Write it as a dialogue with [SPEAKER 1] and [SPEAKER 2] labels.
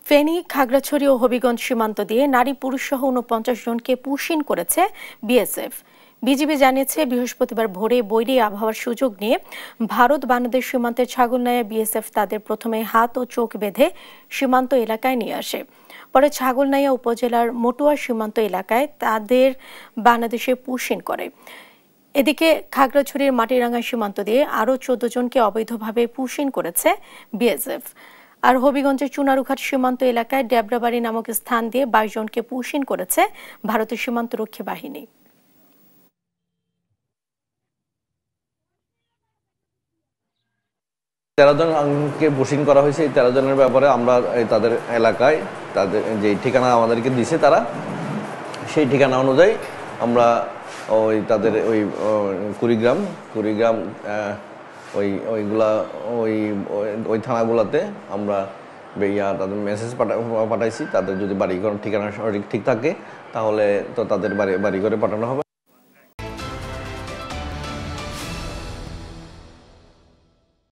[SPEAKER 1] ফেনী, খাগড়াছড়ি ও হবিগঞ্জ সীমান্ত দিয়ে নারী পুরুষসহ ৪৯ জনকে পুশিন করেছে বিএসএফ। বিজিবি জানিয়েছে, বৃহস্পতিবার ভোরে বৈরী আবহাওয়ার সুযোগ নিয়ে ভারত বাংলাদেশ সীমান্তের ছাগলনাইয়া বিএসএফ তাদের প্রথমে হাত ও চোখ বেঁধে সীমান্ত এলাকায় নিয়ে আসে। পরে ছাগলনাইয়া উপজেলার মটুয়া সীমান্ত এলাকায় তাদের বাংলাদেশে পুশিন করে। এদিকে খাগড়াছড়ির মাটিরাঙ্গা সীমান্ত দিয়ে আরও ১৪ জনকে অবৈধভাবে পুশিন করেছে বিএসএফ। আর হবিগঞ্জের চুনারুঘাট সীমান্ত এলাকায় ডেবরাবাড়ি নামক স্থান দিয়ে ২২ জনকে পুশিন করেছে ভারতের সীমান্তরক্ষী বাহিনী।
[SPEAKER 2] ১৩ জনকে পুশিং করা হয়েছে। এই ১৩ জনের ব্যাপারে আমরা তাদের এলাকায় তাদের যে ঠিকানা আমাদেরকে দিছে, তারা সেই ঠিকানা অনুযায়ী আমরা তাদের কুড়িগ্রাম ওই থানাগুলোতে আমরা তাদের মেসেজ পাঠাইছি। তাদের যদি বাড়িঘর ঠিকানা ঠিক থাকে তাহলে তো তাদের বাড়ি ঘরে পাঠানো হবে।